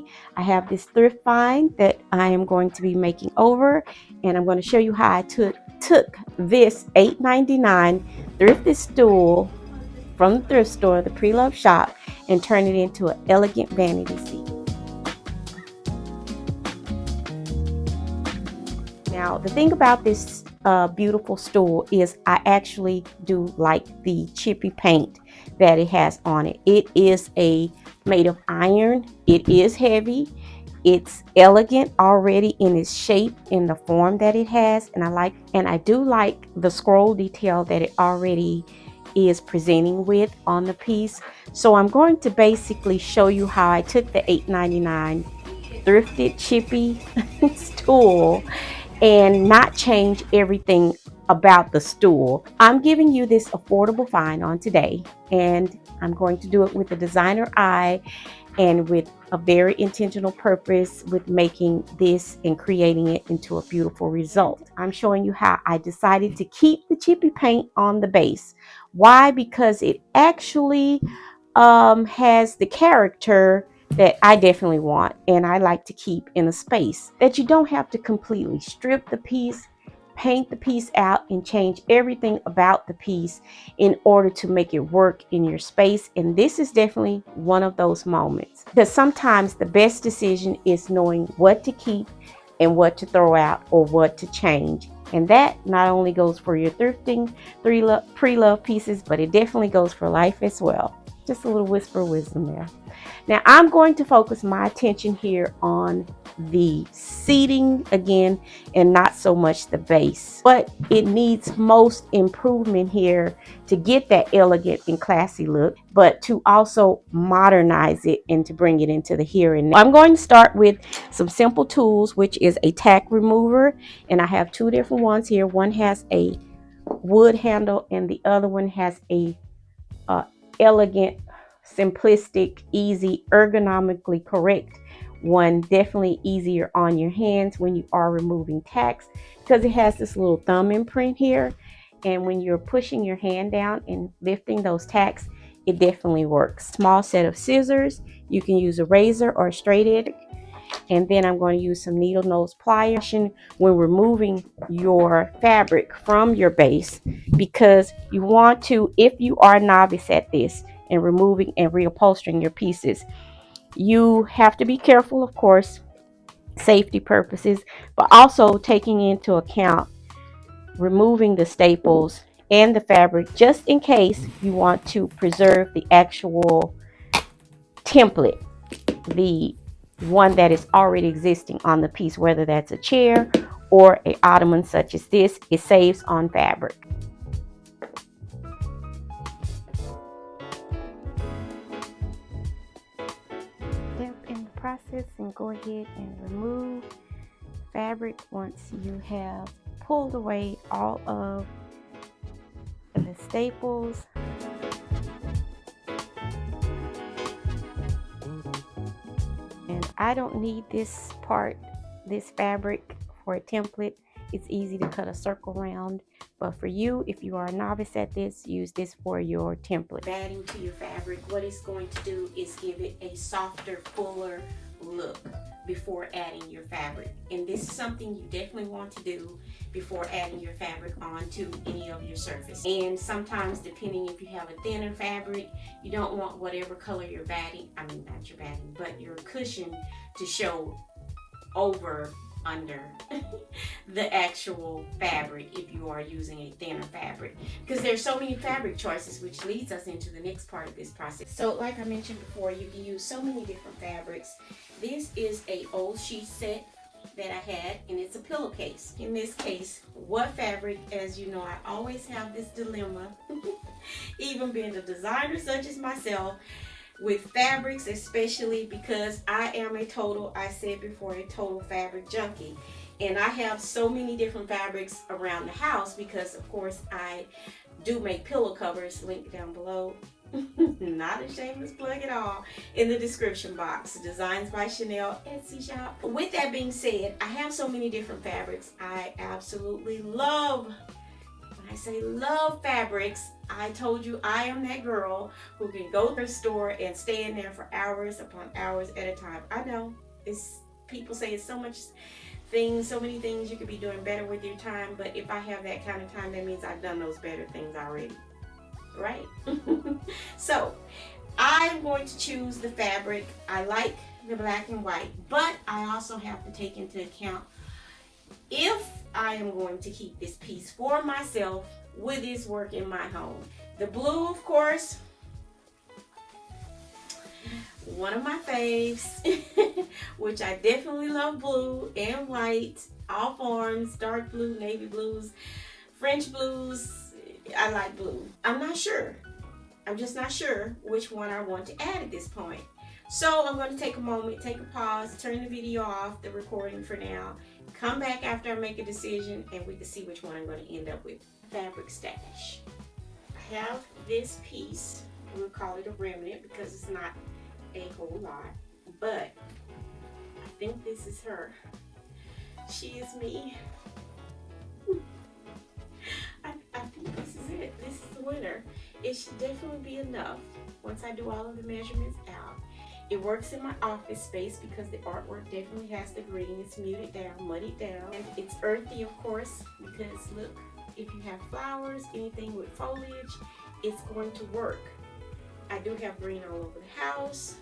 today I have this thrift find that I am going to be making over, and I'm going to show you how I took this $8.99 thrifted stool from the thrift store, the pre-loved shop, and turn it into an elegant vanity seat. Now, the thing about this beautiful stool is I actually do like the chippy paint that it has on it. It is made of iron. It is heavy. It's elegant already in its shape, in the form that it has, and I do like the scroll detail that it already is presenting with on the piece. So I'm going to basically show you how I took the $8.99 thrifted chippy stool and not change everything about the stool. I'm giving you this affordable find on today, and I'm going to do it with a designer eye and with a very intentional purpose with making this and creating it into a beautiful result. I'm showing you how I decided to keep the chippy paint on the base. Why? Because it actually has the character that I definitely want, and I like to keep in a space that you don't have to completely strip the piece, paint the piece out, and change everything about the piece in order to make it work in your space. And this is definitely one of those moments, because sometimes the best decision is knowing what to keep and what to throw out or what to change. And that not only goes for your thrifting pre-love pieces, but it definitely goes for life as well. Just a little whisper of wisdom there. Now I'm going to focus my attention here on the seating again, and not so much the base. But it needs most improvement here to get that elegant and classy look, but to also modernize it and to bring it into the here and now. I'm going to start with some simple tools, which is a tack remover, and I have two different ones here. One has a wood handle and the other one has a elegant, simplistic, easy, ergonomically correct one. Definitely easier on your hands when you are removing tacks, because it has this little thumb imprint here, and when you're pushing your hand down and lifting those tacks, it definitely works. Small set of scissors. You can use a razor or a straight edge, and then I'm going to use some needle nose pliers when removing your fabric from your base, because you want to, if you are a novice at this and removing and reupholstering your pieces, you have to be careful, of course, safety purposes, but also taking into account removing the staples and the fabric, just in case you want to preserve the actual template, the one that is already existing on the piece, whether that's a chair or an ottoman such as this. It saves on fabric. Step in the process and go ahead and remove fabric once you have pulled away all of the staples. And I don't need this part, this fabric, for a template. It's easy to cut a circle around, but for you, if you are a novice at this, use this for your template. Adding to your fabric, what it's going to do is give it a softer, fuller look before adding your fabric. And this is something you definitely want to do before adding your fabric onto any of your surface. And sometimes, depending if you have a thinner fabric, you don't want whatever color your batting, not your batting, but your cushion to show over under the actual fabric if you are using a thinner fabric, because there's so many fabric choices, which leads us into the next part of this process. So like I mentioned before, you can use so many different fabrics. This is a old sheet set that I had, and it's a pillowcase. In this case, what fabric? As you know, I always have this dilemma even being a designer such as myself, with fabrics, especially because I am a total fabric junkie, and I have so many different fabrics around the house because, of course, I do make pillow covers. Link down below. Not a shameless plug at all, in the description box. Designs by Shenell Etsy shop. With that being said, I have so many different fabrics. I absolutely love when I say love fabrics, I told you I am that girl who can go to the store and stay in there for hours upon hours at a time. I know it's people say it's so much things, so many things you could be doing better with your time, but if I have that kind of time, that means I've done those better things already, right? So I'm going to choose the fabric. I like the black and white, but I also have to take into account if I am going to keep this piece for myself, will this work in my home? The blue, of course, one of my faves, which I definitely love blue and white, all forms, dark blue, navy blues, French blues. I like blue. I'm not sure. I'm just not sure which one I want to add at this point. So I'm going to take a moment, take a pause, turn the video off, the recording for now, come back after I make a decision, and we can see which one I'm going to end up with. Fabric stash. I have this piece. We'll call it a remnant because it's not a whole lot, but I think this is her. She is me. I think this is it. This is the winner. It should definitely be enough once I do all of the measurements out. It works in my office space because the artwork definitely has the green. It's muted down, muddied down, and it's earthy, of course, because look, if you have flowers, anything with foliage, it's going to work. I do have green all over the house,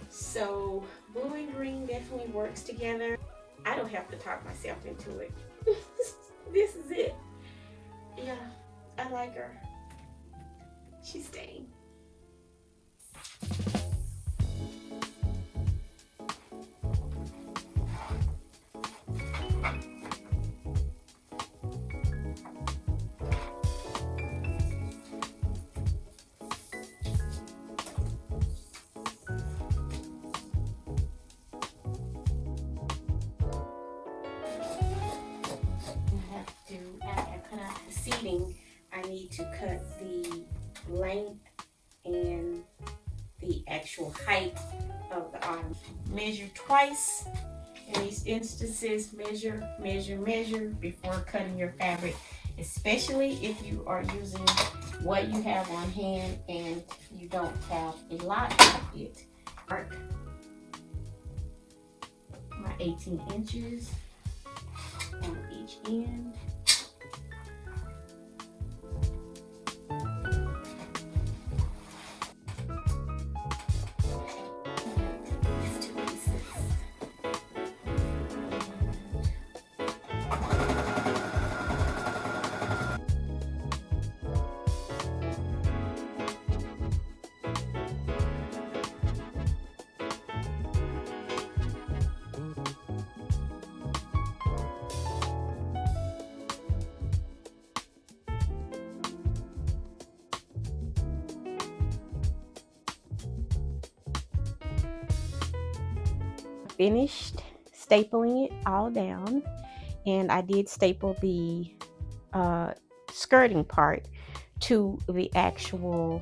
so blue and green definitely works together. I don't have to talk myself into it. This is it. Yeah, I like her. She's staying. Seating, I need to cut the length and the actual height of the item. Measure twice. In these instances, measure, measure, measure before cutting your fabric, especially if you are using what you have on hand and you don't have a lot of it. Mark my 18 inches on each end. Finished stapling it all down, and I did staple the skirting part to the actual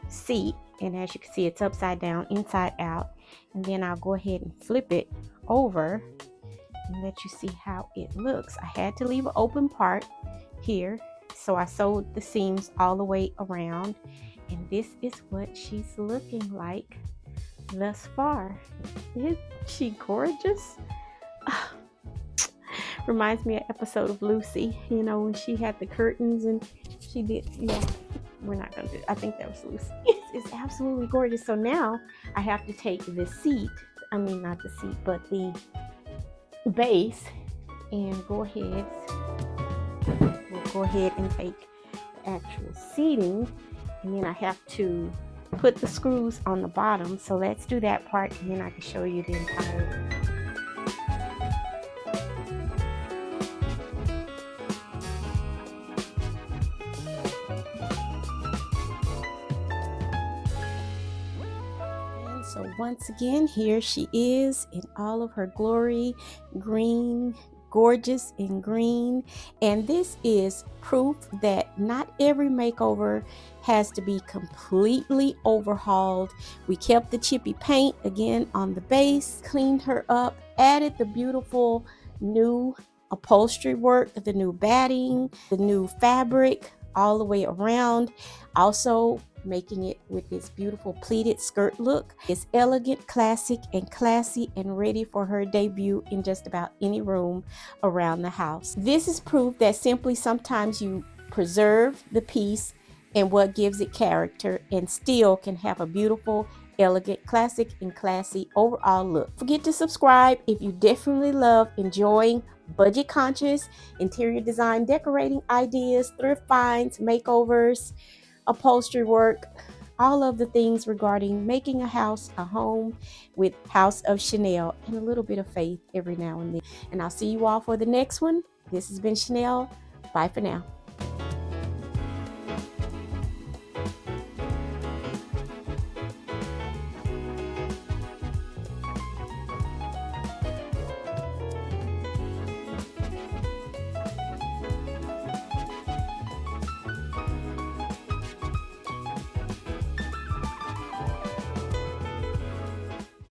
seat, and as you can see, it's upside down, inside out. And then I'll go ahead and flip it over and let you see how it looks. I had to leave an open part here, so I sewed the seams all the way around, and this is what she's looking like thus far. Isn't she gorgeous? Reminds me of an episode of Lucy, you know, when she had the curtains and she did, yeah, we're not gonna do it. I think that was Lucy. It's absolutely gorgeous. So now I have to take the seat, I mean not the seat, but the base, and go ahead, we'll go ahead and take the actual seating, and then I have to put the screws on the bottom. So let's do that part, and then I can show you the entire. And so once again, here she is in all of her glory, green, gorgeous in green. And this is proof that not every makeover has to be completely overhauled. We kept the chippy paint again on the base, cleaned her up, added the beautiful new upholstery work, the new batting, the new fabric all the way around. Also making it with this beautiful pleated skirt look. It's elegant, classic, and classy, and ready for her debut in just about any room around the house. This is proof that simply sometimes you preserve the piece and what gives it character and still can have a beautiful, elegant, classic, and classy overall look. Don't forget to subscribe if you definitely love enjoying budget conscious interior design decorating ideas, thrift finds, makeovers, upholstery work, all of the things regarding making a house a home with House of Shenell, and a little bit of faith every now and then. And I'll see you all for the next one. This has been Shenell. Bye for now.